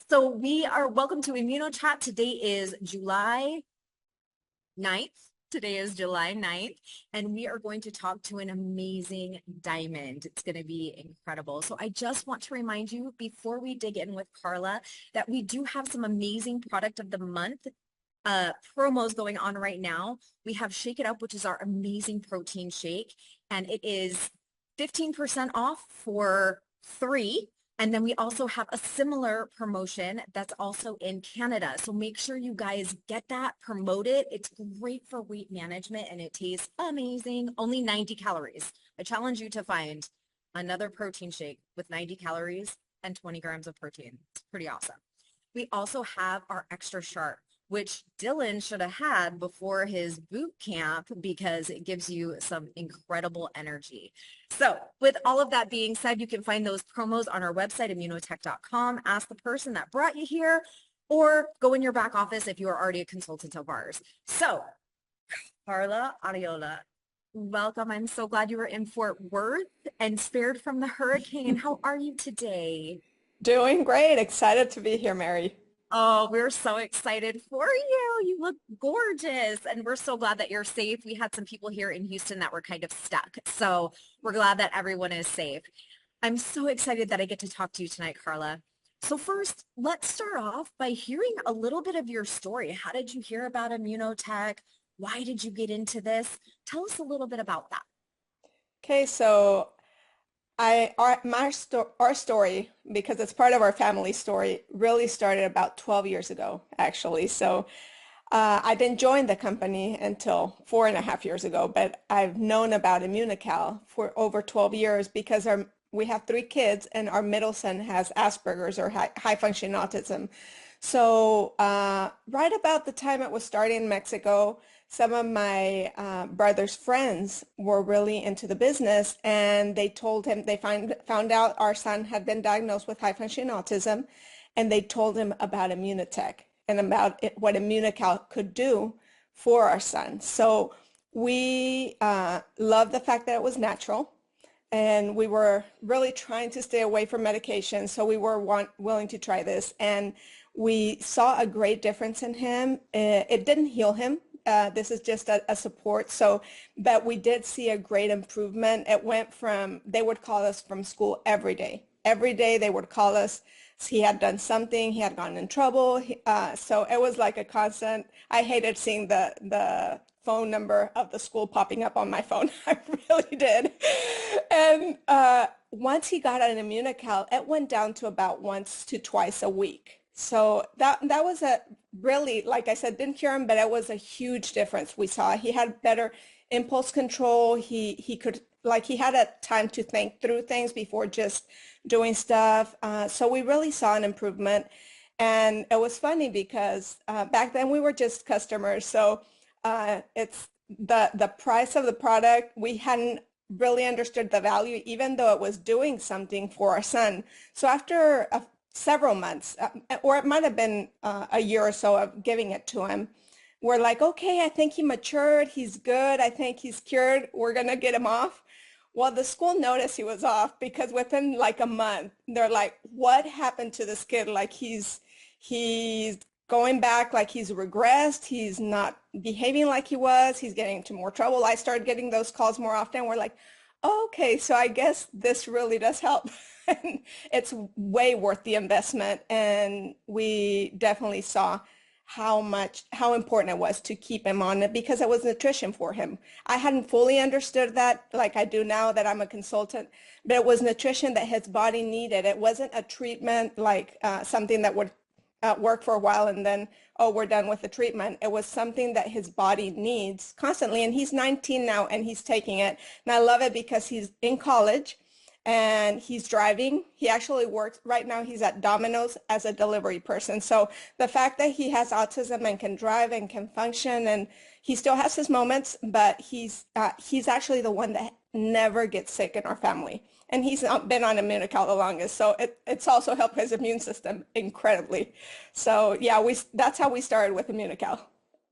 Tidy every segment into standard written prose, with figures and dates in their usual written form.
So we are welcome to Immuno Chat. Today is July 9th. Today is July 9th, and we are going to talk to an amazing diamond. It's going to be incredible. So I just want to remind you before we dig in with Carla that we do have some amazing product of the month promos going on right now. We have Shake It Up, which is our amazing protein shake, and it is 15% off for 3. And then we also have a similar promotion that's also in Canada. So make sure you guys get that, promote it. It's great for weight management and it tastes amazing. Only 90 calories. I challenge you to find another protein shake with 90 calories and 20 grams of protein. It's pretty awesome. We also have our extra sharp, which Dylan should have had before his boot camp because it gives you some incredible energy. So with all of that being said, you can find those promos on our website, immunotech.com. Ask the person that brought you here or go in your back office if you are already a consultant of ours. So Carla, Arriola, welcome. I'm so glad you were in Fort Worth and spared from the hurricane. How are you today? Doing great. Excited to be here, Mary. Oh, we're so excited for you. You look gorgeous. And we're so glad that you're safe. We had some people here in Houston that were kind of stuck. So we're glad that everyone is safe. I'm so excited that I get to talk to you tonight, Carla. So first, let's start off by hearing a little bit of your story. How did you hear about Immunotech? Why did you get into this? Tell us a little bit about that. Okay, so our story, because it's part of our family story, really started about 12 years ago, actually. So I didn't join the company until 4.5 years ago, but I've known about Immunical for over 12 years because we have 3 kids and our middle son has Asperger's or high functioning autism. So right about the time it was starting in Mexico, some of my brother's friends were really into the business and they told him, they found out our son had been diagnosed with high functioning autism, and they told him about Immunotech and about what Immunical could do for our son. So we loved the fact that it was natural, and we were really trying to stay away from medication. So we were willing to try this, and we saw a great difference in him. It didn't heal him. This is just a support. So, but we did see a great improvement. It went from, they would call us from school every day. Every day they would call us. He had done something, he had gotten in trouble. So it was like a constant. I hated seeing the phone number of the school popping up on my phone. I really did. And once he got an Immunical, it went down to about once to twice a week. So that was a really, like I said, didn't cure him, but it was a huge difference we saw. He had better impulse control. He could, like, he had a time to think through things before just doing stuff. So we really saw an improvement. And it was funny because back then we were just customers. So it's the price of the product, we hadn't really understood the value, even though it was doing something for our son. So after several months, or it might have been a year or so of giving it to him, we're like, okay, I think he matured, he's good, I think he's cured, we're gonna get him off. Well, the school noticed he was off because within like a month, they're like, what happened to this kid? Like he's going back, like he's regressed, he's not behaving like he was, he's getting into more trouble. I started getting those calls more often. We're like, okay, so I guess this really does help. And it's way worth the investment. And we definitely saw how important it was to keep him on it because it was nutrition for him. I hadn't fully understood that like I do now that I'm a consultant, but it was nutrition that his body needed. It wasn't a treatment like something that would work for a while and then, oh, we're done with the treatment. It was something that his body needs constantly. And he's 19 now and he's taking it. And I love it because he's in college and he's driving. He actually works right now. He's at Domino's as a delivery person. So the fact that he has autism and can drive and can function, and he still has his moments, but he's actually the one that never gets sick in our family. And he's not been on Immunical the longest. So it's also helped his immune system incredibly. So yeah, that's how we started with Immunical.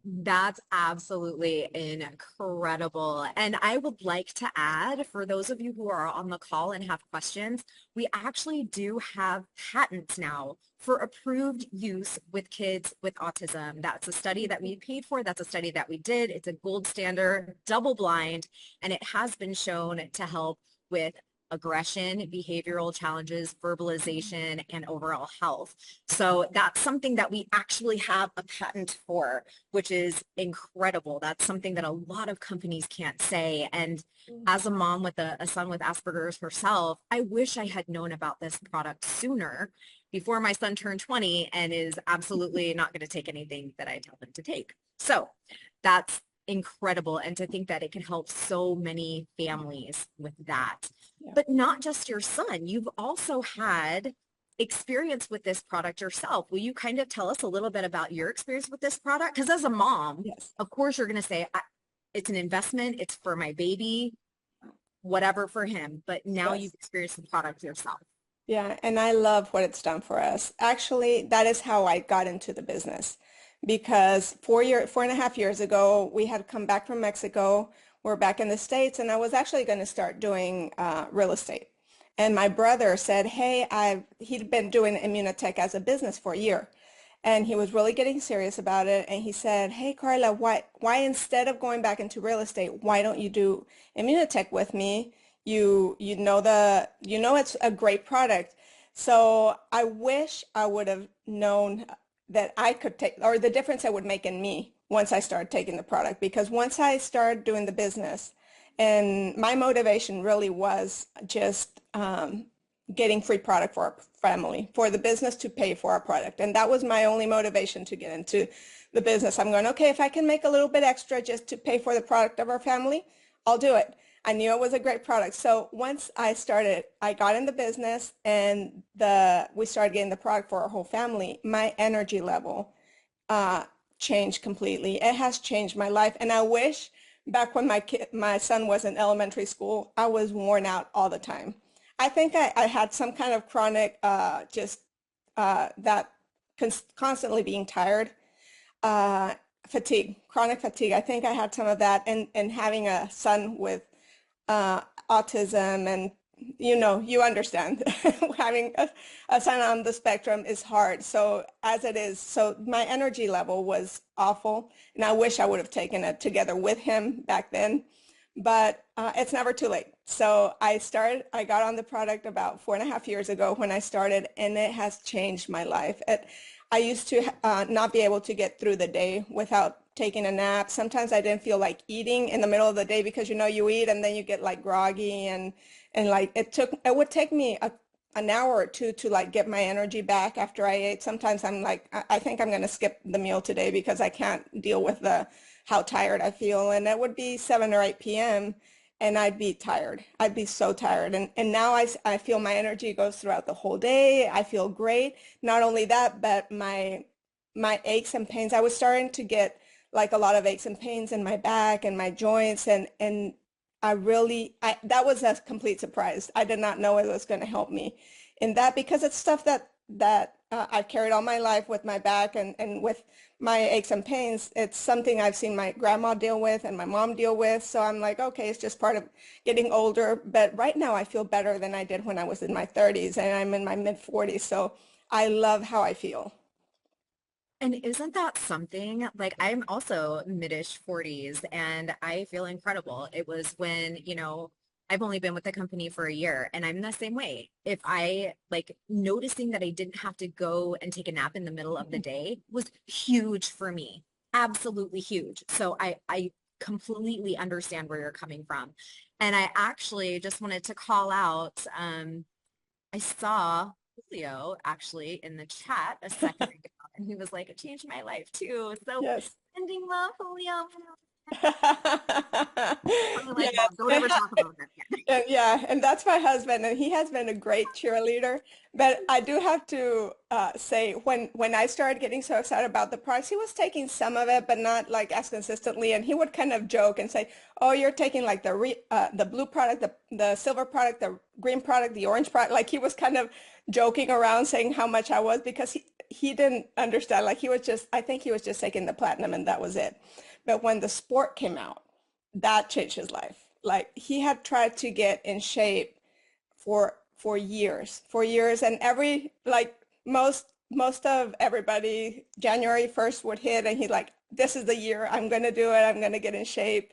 That's absolutely incredible. And I would like to add, for those of you who are on the call and have questions, we actually do have patents now for approved use with kids with autism. That's a study that we paid for. That's a study that we did. It's a gold standard, double blind, and it has been shown to help with aggression, behavioral challenges, verbalization, and overall health. So that's something that we actually have a patent for, which is incredible. That's something that a lot of companies can't say. And as a mom with a son with Asperger's herself, I wish I had known about this product sooner before my son turned 20 and is absolutely not going to take anything that I tell him to take. So that's incredible. And to think that it can help so many families with that. Yeah. But not just your son, you've also had experience with this product yourself. Will you kind of tell us a little bit about your experience with this product? Because as a mom, Yes. of course, you're going to say, it's an investment, it's for my baby, whatever for him. But now Yes. you've experienced the product yourself. Yeah, and I love what it's done for us. Actually, that is how I got into the business because 4.5 years ago, we had come back from Mexico. We're back in the States, and I was actually going to start doing real estate. And my brother said, "Hey, he'd been doing Immunotech as a business for a year, and he was really getting serious about it. And he said, "Hey, Carla, why instead of going back into real estate, why don't you do Immunotech with me? You know it's a great product." So I wish I would have known that I could take, or the difference it would make in me once I started taking the product. Because once I started doing the business, and my motivation really was just getting free product for our family, for the business to pay for our product. And that was my only motivation to get into the business. I'm going, okay, if I can make a little bit extra just to pay for the product of our family, I'll do it. I knew it was a great product. So once I started, I got in the business and we started getting the product for our whole family. My energy level uh, changed completely. It has changed my life. And I wish back when my son was in elementary school, I was worn out all the time. I think I had some kind of chronic, just that constantly being tired, uh, fatigue, chronic fatigue. I think I had some of that, and having a son with uh, autism, and you understand having a son on the spectrum is hard. So as it is, so my energy level was awful, and I wish I would have taken it together with him back then, but it's never too late. So I got on the product about 4.5 years ago when I started, and it has changed my life. I used to not be able to get through the day without taking a nap. Sometimes I didn't feel like eating in the middle of the day because you eat and then you get like groggy, and like it would take me an hour or two to like get my energy back after I ate. Sometimes I'm like, I think I'm going to skip the meal today because I can't deal with the how tired I feel. And it would be 7 or 8 p.m. and I'd be tired. I'd be so tired. And now I feel my energy goes throughout the whole day. I feel great. Not only that, but my aches and pains, I was starting to get like a lot of aches and pains in my back and my joints, and that was a complete surprise. I did not know it was going to help me in that because it's stuff that I've carried all my life with my back and with my aches and pains. It's something I've seen my grandma deal with and my mom deal with. So I'm like, okay, it's just part of getting older. But right now I feel better than I did when I was in my 30s, and I'm in my mid 40s. So I love how I feel. And isn't that something? Like, I'm also mid-ish 40s and I feel incredible. It was when, I've only been with the company for a year and I'm the same way. If I like noticing that I didn't have to go and take a nap in the middle of the day was huge for me. Absolutely huge. So I completely understand where you're coming from. And I actually just wanted to call out, I saw Julio actually in the chat a second ago, and he was like, it changed my life too. So Yes. sending love, Julio. Probably like, Yes. Mom, don't ever talk about that again. Yeah, and that's my husband, and he has been a great cheerleader. But I do have to say, when I started getting so excited about the price, he was taking some of it, but not like as consistently. And he would kind of joke and say, "Oh, you're taking like the blue product, the silver product, the green product, the orange product." Like he was kind of joking around saying how much I was because he didn't understand. Like he was just, I think he was just taking the platinum, and that was it. But when the sport came out, that changed his life. Like he had tried to get in shape for years, and every like most of everybody, January 1st would hit, and he's like, "This is the year I'm gonna do it. I'm gonna get in shape."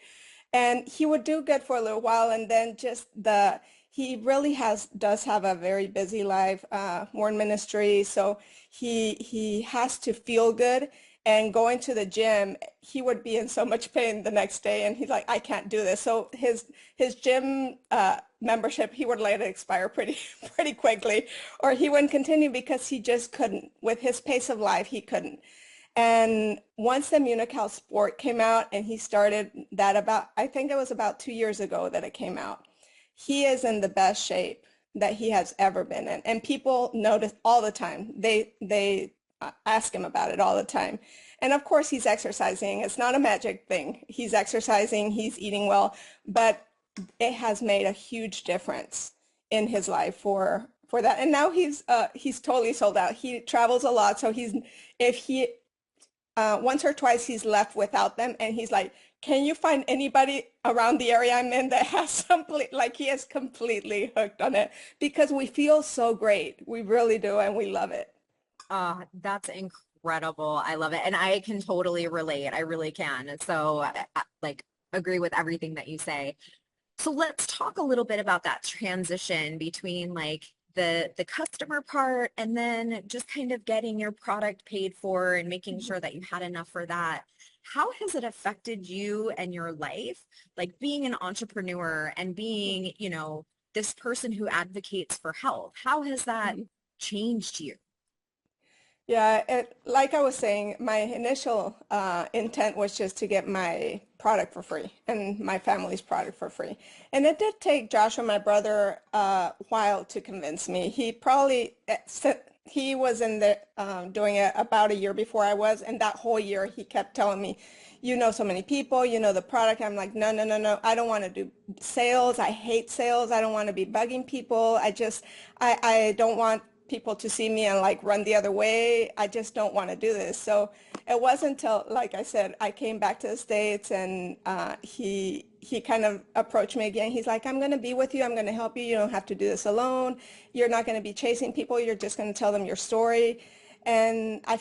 And he would do good for a little while, and then just the he really has does have a very busy life, more in ministry, so he has to feel good. And going to the gym, he would be in so much pain the next day, and he's like, "I can't do this." So his gym membership, he would let it expire pretty pretty quickly, or he wouldn't continue because he just couldn't. With his pace of life, he couldn't. And once the Immunocal Sport came out and he started that about, I think it was about 2 years ago that it came out, he is in the best shape that he has ever been in. And people notice all the time. They ask him about it all the time. And of course, he's exercising. It's not a magic thing. He's exercising, he's eating well, but it has made a huge difference in his life for that. And now he's totally sold out. He travels a lot, so he's if he once or twice he's left without them, and he's like, "Can you find anybody around the area I'm in that has something?" Like he is completely hooked on it because we feel so great. We really do, and we love it. That's incredible. I love it. And I can totally relate. I really can. So, like, agree with everything that you say. So let's talk a little bit about that transition between like the customer part and then just kind of getting your product paid for and making sure that you had enough for that. How has it affected you and your life? Like being an entrepreneur and being, this person who advocates for health. How has that changed you? Yeah, like I was saying, my initial intent was just to get my product for free and my family's product for free. And it did take Joshua, my brother, a while to convince me. He was in the doing it about a year before I was, and that whole year he kept telling me, "You know so many people, you know the product." I'm like, "No, no, no, no. I don't want to do sales. I hate sales. I don't want to be bugging people. I don't want people to see me and like run the other way. I just don't want to do this." So it wasn't until, like I said, I came back to the States, and he kind of approached me again. He's like, "I'm going to be with you. I'm going to help you. You don't have to do this alone. You're not going to be chasing people. You're just going to tell them your story." And I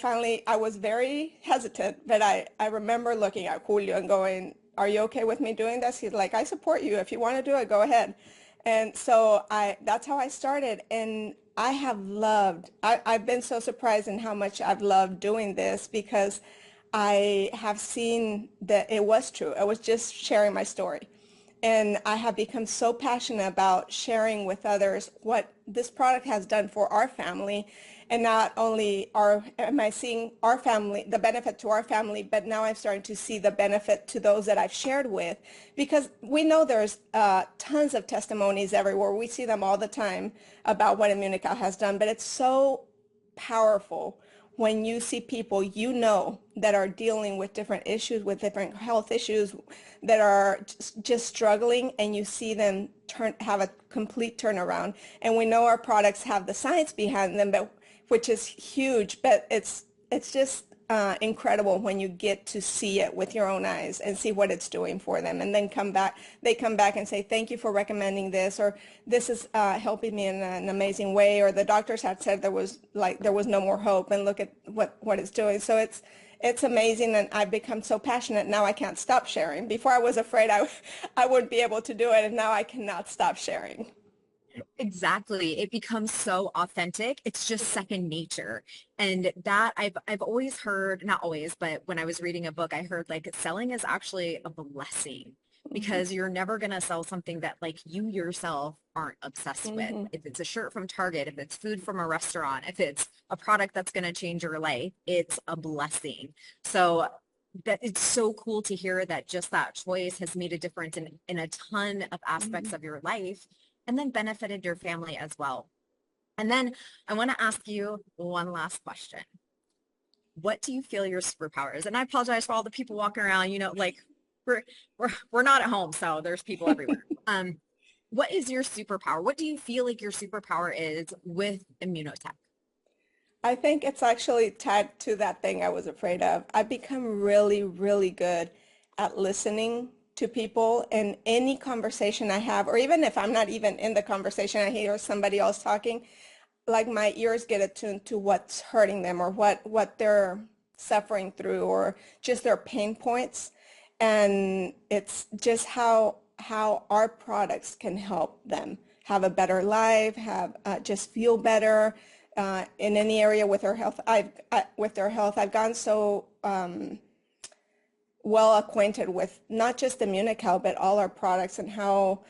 was very hesitant, but I remember looking at Julio and going, "Are you okay with me doing this?" He's like, "I support you. If you want to do it, go ahead." And so that's how I started. And I've been so surprised in how much I've loved doing this because I have seen that it was true. I was just sharing my story. And I have become so passionate about sharing with others what this product has done for our family. And not only am I seeing our family, the benefit to our family, but now I'm starting to see the benefit to those that I've shared with. Because we know there's tons of testimonies everywhere. We see them all the time about what Immunica has done, but it's so powerful when you see people that are dealing with different issues, with different health issues, that are just struggling, and you see them have a complete turnaround. And we know our products have the science behind them, but which is huge, but it's just incredible when you get to see it with your own eyes and see what it's doing for them, and then they come back and say, "Thank you for recommending this," or "This is helping me in an amazing way," or "The doctors had said there was no more hope, and look at what it's doing." So it's amazing, and I've become so passionate now I can't stop sharing. Before I was afraid I wouldn't be able to do it, and now I cannot stop sharing. Exactly. It becomes so authentic. It's just second nature. And that I've always heard, not always, but when I was reading a book, I heard like selling is actually a blessing Mhm. because you're never going to sell something that like you yourself aren't obsessed with. Mhm. If it's a shirt from Target, if it's food from a restaurant, if it's a product that's going to change your life, it's a blessing. So that it's so cool to hear that just that choice has made a difference in a ton of aspects Mhm. of your life and then benefited your family as well. And then I want to ask you one last question. What do you feel your superpower is? And I apologize for all the people walking around, like we're we're not at home, so there's people everywhere. What is your superpower? What do you feel like your superpower is with immunotech? I think it's actually tied to that thing I was afraid of. I've become really, really good at listening to people in any conversation I have, or even if I'm not even in the conversation, I hear somebody else talking, like my ears get attuned to what's hurting them or what they're suffering through or just their pain points. And it's just how our products can help them have a better life, have just feel better in any area with their health. With their health, I've gone so well acquainted with not just Immunical, but all our products and how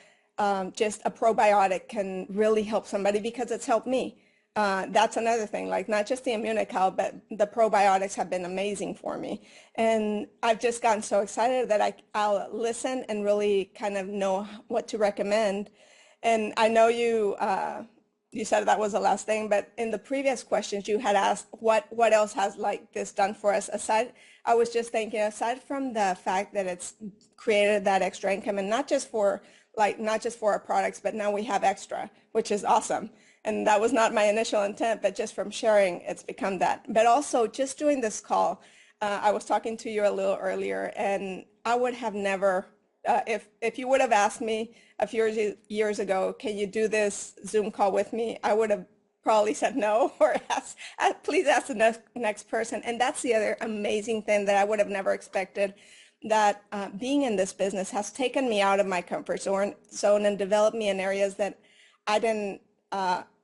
just a probiotic can really help somebody because it's helped me. That's another thing, like not just the Immunical, but the probiotics have been amazing for me. And I've just gotten so excited that I'll listen and really kind of know what to recommend. And I know you said that was the last thing, but in the previous questions you had asked what else has like this done for us aside. I was just thinking aside from the fact that it's created that extra income and not just for our products, but now we have extra, which is awesome. And that was not my initial intent, but just from sharing, it's become that. But also just doing this call, I was talking to you a little earlier, and I would have never, if you would have asked me a few years ago, can you do this Zoom call with me? I would have probably said no or please ask the next person. And that's the other amazing thing that I would have never expected, that being in this business has taken me out of my comfort zone and developed me in areas that I didn't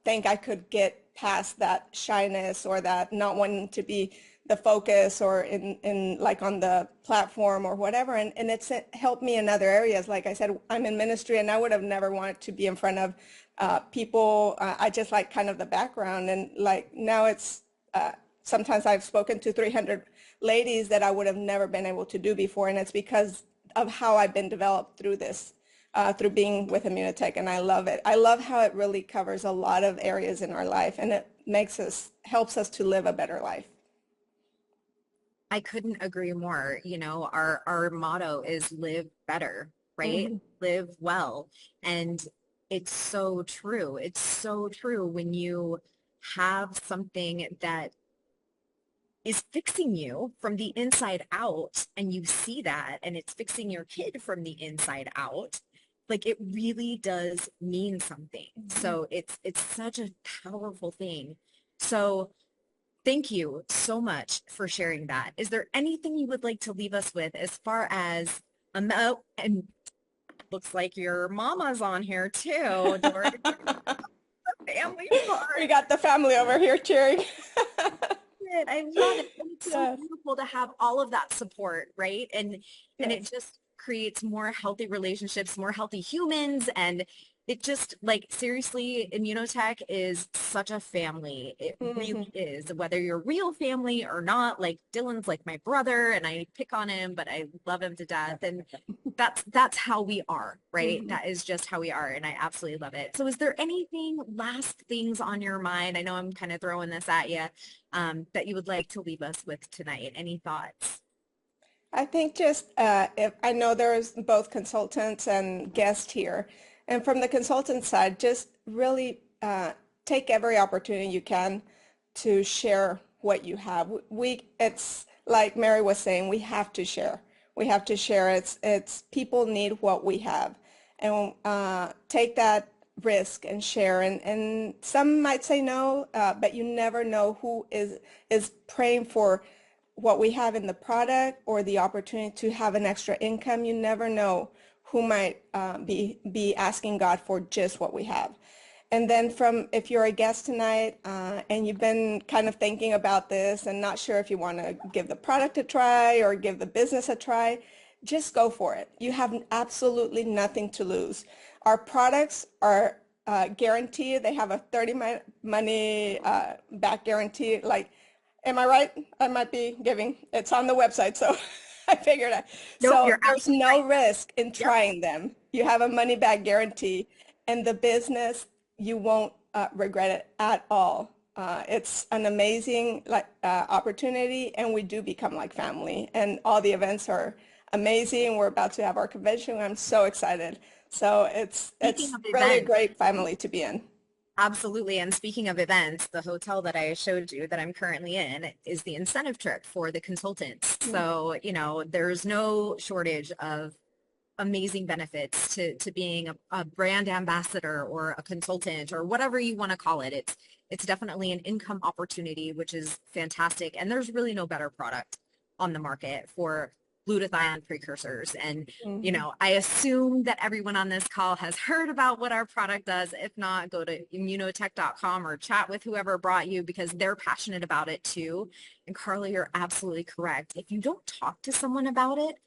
think I could get past that shyness or that not wanting to be the focus or in like on the platform or whatever. And it's helped me in other areas. Like I said, I'm in ministry and I would have never wanted to be in front of people. I just like kind of the background, and like now it's sometimes I've spoken to 300 ladies that I would have never been able to do before. And it's because of how I've been developed through this through being with Immunotech, and I love it. I love how it really covers a lot of areas in our life, and it helps us to live a better life. I couldn't agree more. Our motto is live better, right? Hmm. Live well. And it's so true. It's so true when you have something that is fixing you from the inside out and you see that and it's fixing your kid from the inside out, like it really does mean something. So it's such a powerful thing. So thank you so much for sharing that. Is there anything you would like to leave us with as far as oh, and looks like your mama's on here too, Dory, the family We part. got the family over here cheering. It. I love it. And it's so Yes, beautiful to have all of that support, right? And it yes. just creates more healthy relationships, more healthy humans. And it just like seriously, Immunotech is such a family. It really Hmm. is. Whether you're real family or not, like Dylan's like my brother and I pick on him, but I love him to death. And that's how we are, right? Hmm. That is just how we are. And I absolutely love it. So is there anything, last things on your mind? I know I'm kind of throwing this at you that you would like to leave us with tonight? Any thoughts? I think just if I know there's both consultants and guests here, and from the consultant side, just really take every opportunity you can to share what you have. It's like Mary was saying, we have to share. We have to share. It's people need what we have, and take that risk and share. And some might say no, but you never know who is praying for what we have in the product or the opportunity to have an extra income. You never know who might be asking God for just what we have. And then from if you're a guest tonight and you've been kind of thinking about this and not sure if you want to give the product a try or give the business a try, just go for it. You have absolutely nothing to lose. Our products are guaranteed. They have a 30 money back guarantee. Like, am I right? I might be giving. It's on the website, so I figured out. Nope, So you're there's absolutely no right. risk in Yep. trying them. You have a money back guarantee, and the business, you won't regret it at all. It's an amazing opportunity, and we do become like family. And all the events are amazing. We're about to have our convention. I'm so excited. So Speaking it's of really a events, great family to be in. absolutely. And speaking of events, the hotel that I showed you that I'm currently in is the incentive trip for the consultants. So, there's no shortage of amazing benefits to being a brand ambassador or a consultant or whatever you want to call it. It's definitely an income opportunity, which is fantastic. And there's really no better product on the market for glutathione precursors. And, Mhm. I assume that everyone on this call has heard about what our product does. If not, go to immunotech.com or chat with whoever brought you because they're passionate about it too. And Carla, you're absolutely correct. If you don't talk to someone about it,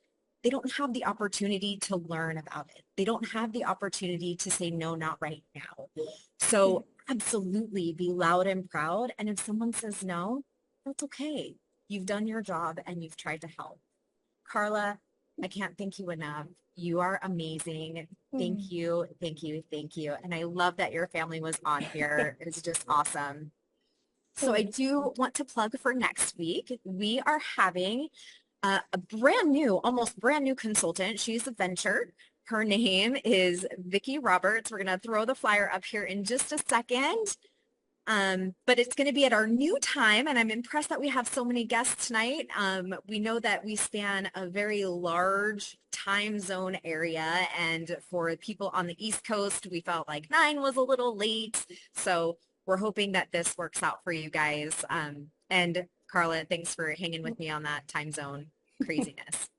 they don't have the opportunity to learn about it. They don't have the opportunity to say, no, not right now. Yeah. So absolutely be loud and proud. And if someone says no, that's okay. You've done your job and you've tried to help. Carla, I can't thank you enough. You are amazing. Thank Mhm. you, thank you, thank you. And I love that your family was on here. It's just awesome. So I Thanks. do want to plug for next week. We are having a brand new, almost brand new consultant. She's a venture. Her name is Vicki Roberts. We're going to throw the flyer up here in just a second. But it's going to be at our new time, and I'm impressed that we have so many guests tonight. We know that we span a very large time zone area, and for people on the East Coast, we felt like 9 was a little late. So we're hoping that this works out for you guys. And Carla, thanks for hanging with me on that time zone craziness.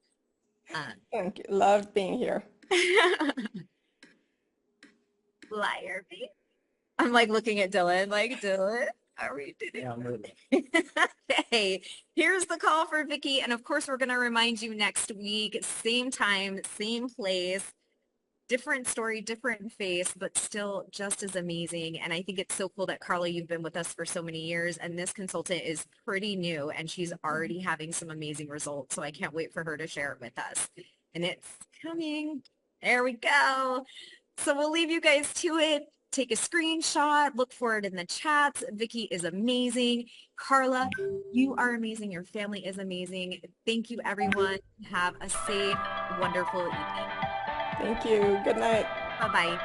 Um, Thank you. Loved being here. liar, me. I'm like looking at Dylan, like, Dylan, are we doing Yeah, I'm ready. Hey, here's the call for Vicky. And of course, we're going to remind you next week, same time, same place, different story, different face, but still just as amazing. And I think it's so cool that Carla, you've been with us for so many years, and this consultant is pretty new and she's already having some amazing results. So I can't wait for her to share it with us. And it's coming. There we go. So we'll leave you guys to it. Take a screenshot, look for it in the chats. Vicky is amazing. Carla, you are amazing. Your family is amazing. Thank you, everyone. Have a safe, wonderful evening. Thank you. Good night. Bye-bye.